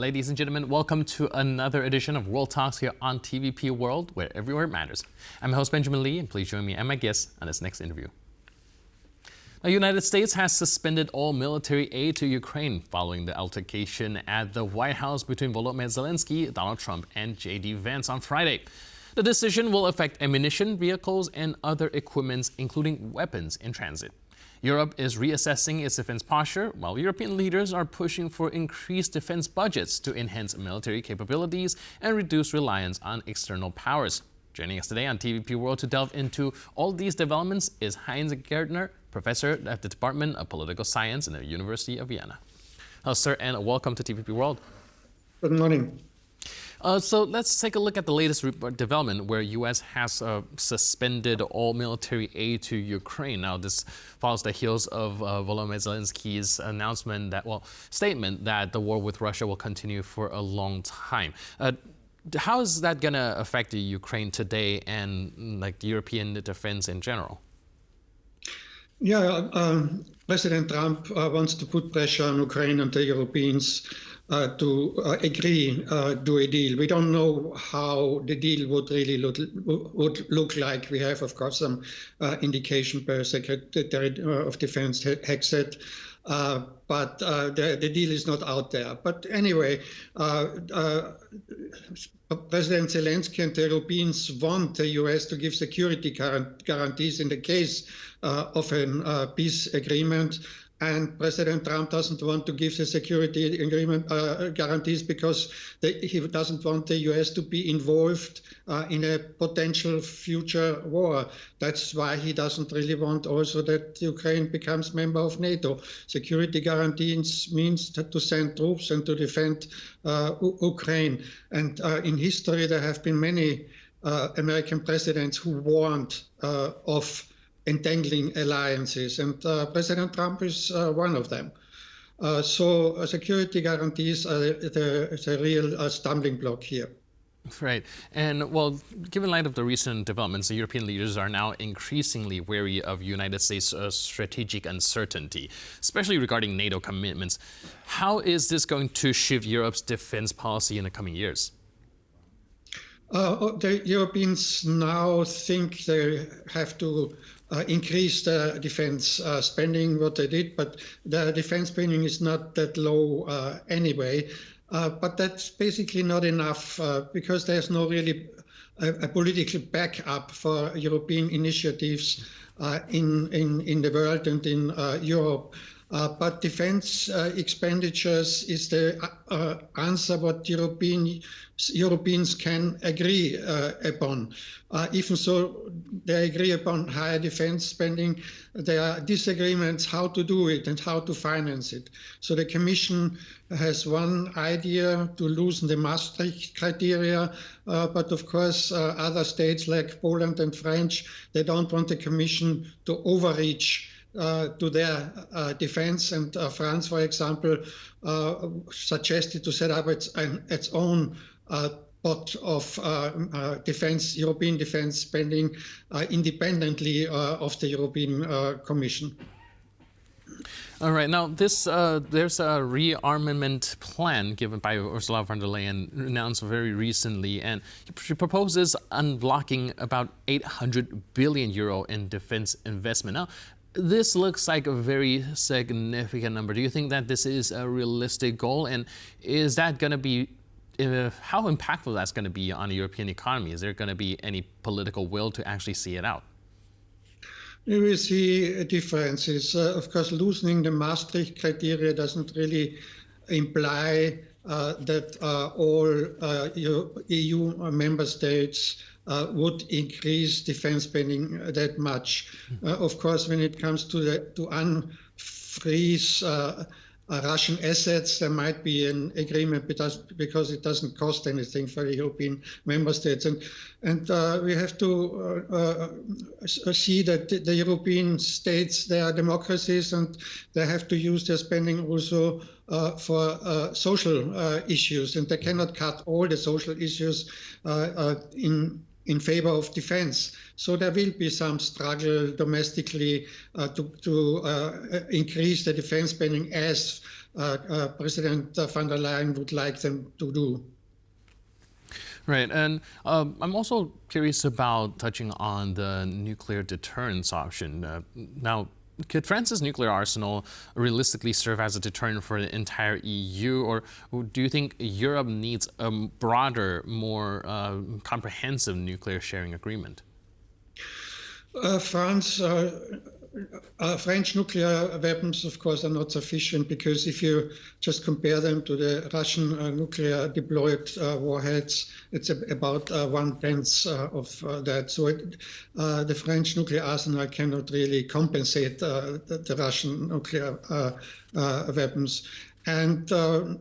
Ladies and gentlemen, welcome to another edition of World Talks here on TVP World, where everywhere it matters. I'm your host, Benjamin Lee, and please join me and my guests on this next interview. The United States has suspended all military aid to Ukraine following the altercation at the White House between Volodymyr Zelensky, Donald Trump, and J.D. Vance on Friday. The decision will affect ammunition, vehicles, and other equipment, including weapons in transit. Europe is reassessing its defense posture, while European leaders are pushing for increased defense budgets to enhance military capabilities and reduce reliance on external powers. Joining us today on TVP World to delve into all these developments is Heinz Gärtner, professor at the Department of Political Science in the University of Vienna. Hello, sir, and welcome to TVP World. Good morning. So let's take a look at the latest development where U.S. has suspended all military aid to Ukraine. Now, this follows the heels of Volodymyr Zelensky's statement that the war with Russia will continue for a long time. How is that going to affect Ukraine today and the European defense in general? Yeah, President Trump wants to put pressure on Ukraine and the Europeans to agree to a deal. We don't know how the deal would really look like. We have, of course, some indication by Secretary of Defense Hexet, but the deal is not out there. But anyway, President Zelensky and the Europeans want the U.S. to give security guarantees in the case of a peace agreement. And President Trump doesn't want to give the security agreement guarantees because he doesn't want the U.S. to be involved in a potential future war. That's why he doesn't really want also that Ukraine becomes member of NATO. Security guarantees means to send troops and to defend Ukraine. And in history, there have been many American presidents who warned of entangling alliances, and President Trump is one of them. So security guarantees are the real stumbling block here. Right. And, well, given light of the recent developments, the European leaders are now increasingly wary of United States' strategic uncertainty, especially regarding NATO commitments. How is this going to shift Europe's defense policy in the coming years? The Europeans now think they have to increase the defense spending, what they did, but the defense spending is not that low anyway. But that's basically not enough because there's no really a political backup for European initiatives in the world and in Europe. But defense expenditures is the answer what Europeans can agree upon. Even so, they agree upon higher defense spending. There are disagreements how to do it and how to finance it. So the Commission has one idea to loosen the Maastricht criteria, but of course other states like Poland and French, they don't want the Commission to overreach to their defense. And France, for example, suggested to set up its own pot of European defense spending independently of the European Commission. All right. Now, there's a rearmament plan given by Ursula von der Leyen announced very recently, and she proposes unblocking about 800 billion euro in defense investment. Now, this looks like a very significant number. Do you think that this is a realistic goal? And is that going to be, how impactful that's going to be on the European economy? Is there going to be any political will to actually see it out? We will see differences. Of course, loosening the Maastricht criteria doesn't really imply that all EU member states would increase defense spending that much. Of course, when it comes to unfreeze Russian assets, there might be an agreement because it doesn't cost anything for the European member states. And we have to see that the European states, they are democracies and they have to use their spending also for social issues. And they cannot cut all the social issues in favor of defense. So there will be some struggle domestically to increase the defense spending as President von der Leyen would like them to do. Right, and I'm also curious about touching on the nuclear deterrence option. Now, could France's nuclear arsenal realistically serve as a deterrent for the entire EU, or do you think Europe needs a broader, more comprehensive nuclear sharing agreement? French nuclear weapons, of course, are not sufficient, because if you just compare them to the Russian nuclear deployed warheads, it's about 1/10 of that. So the French nuclear arsenal cannot really compensate the Russian nuclear weapons. And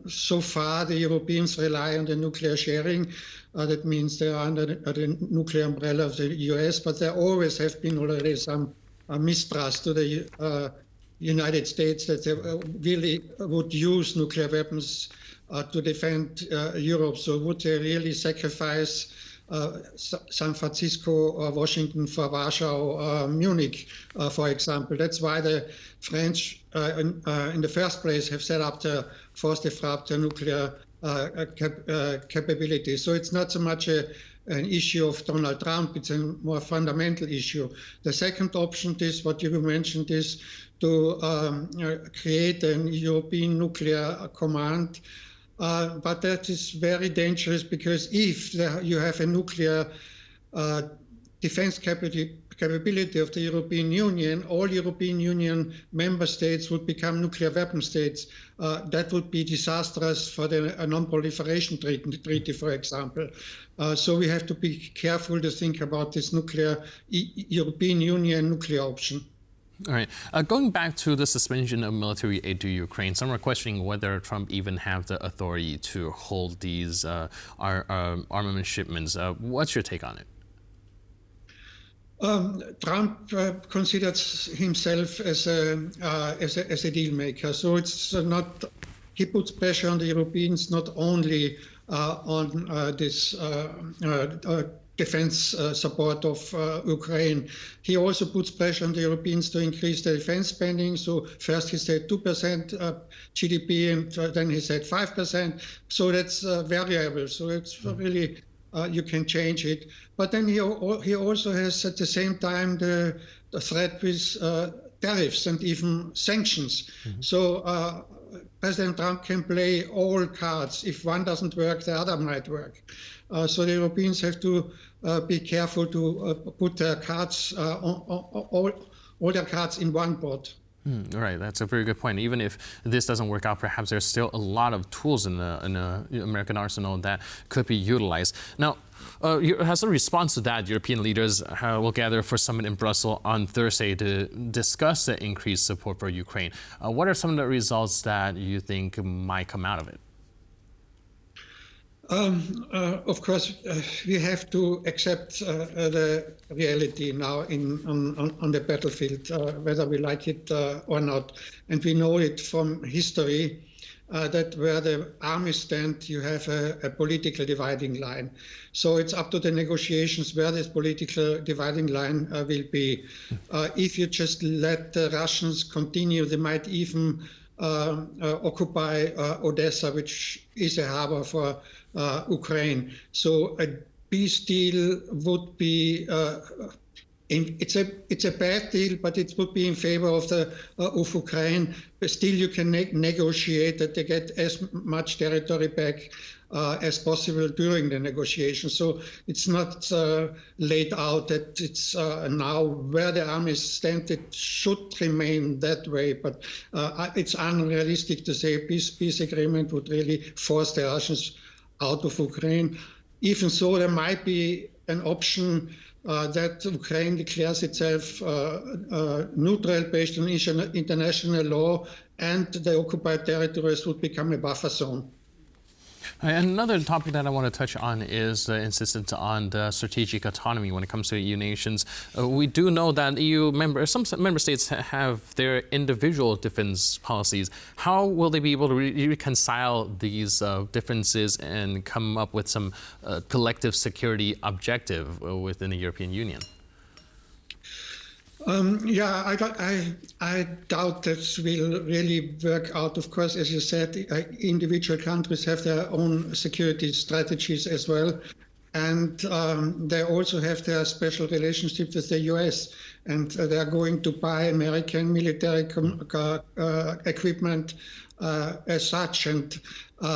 so far, the Europeans rely on the nuclear sharing. That means they are under the nuclear umbrella of the US, but there always have been already some mistrust to the United States that they really would use nuclear weapons to defend Europe. So would they really sacrifice San Francisco or Washington for Warsaw or Munich, for example? That's why the French, in the first place, have set up the force de frappe, the nuclear capability. So it's not so much an issue of Donald Trump, it's a more fundamental issue. The second option is what you mentioned, is to create a European nuclear command. But that is very dangerous, because if you have a nuclear defense capability of the European Union, all European Union member states would become nuclear weapon states. That would be disastrous for the non-proliferation treaty, for example. So we have to be careful to think about this European Union nuclear option. All right. Going back to the suspension of military aid to Ukraine, some are questioning whether Trump even have the authority to hold these armament shipments. What's your take on it? Trump considers himself as a deal maker, so it's not. He puts pressure on the Europeans not only on this defense support of Ukraine. He also puts pressure on the Europeans to increase their defense spending. So first he said 2% GDP, and then he said 5%. So that's variable. So it's really. You can change it. But then he also has at the same time the threat with tariffs and even sanctions. Mm-hmm. So President Trump can play all cards. If one doesn't work, the other might work. So the Europeans have to be careful to put their cards, all their cards in one pot. Right, that's a very good point. Even if this doesn't work out, perhaps there's still a lot of tools in the American arsenal that could be utilized. Now, as a response to that, European leaders will gather for a summit in Brussels on Thursday to discuss the increased support for Ukraine. What are some of the results that you think might come out of it? Of course, we have to accept the reality now on the battlefield, whether we like it or not. And we know it from history that where the armies stand, you have a political dividing line. So it's up to the negotiations where this political dividing line will be. If you just let the Russians continue, they might even occupy Odessa, which is a harbor for Ukraine. So a peace deal would be it's a bad deal, but it would be in favor of Ukraine. But still, you can negotiate that they get as much territory back as possible during the negotiations. So it's not laid out that it's now where the armies stand. It should remain that way, but it's unrealistic to say a peace agreement would really force the Russians out of Ukraine. Even so, there might be an option that Ukraine declares itself neutral based on international law, and the occupied territories would become a buffer zone. Another topic that I want to touch on is the insistence on the strategic autonomy when it comes to EU nations. We do know that some member states have their individual defense policies. How will they be able to reconcile these differences and come up with some collective security objective within the European Union? Yeah, I doubt that will really work out. Of course, as you said, individual countries have their own security strategies as well. And they also have their special relationship with the US. And they are going to buy American military equipment as such. And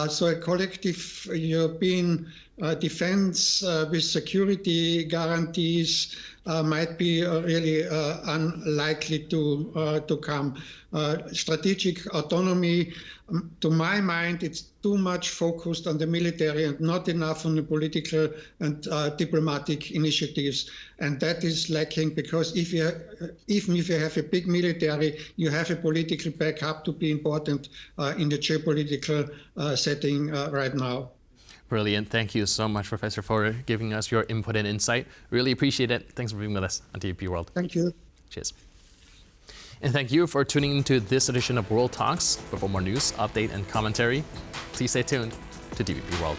so a collective European defense with security guarantees might be really unlikely to come. Strategic autonomy, to my mind, it's too much focused on the military and not enough on the political and diplomatic initiatives. And that is lacking because even if you have a big military, you have a political backup to be important in the geopolitical setting right now. Brilliant. Thank you so much, Professor, for giving us your input and insight. Really appreciate it. Thanks for being with us on TVP World. Thank you. Cheers. And thank you for tuning into this edition of World Talks. But for more news, update, and commentary, please stay tuned to TVP World.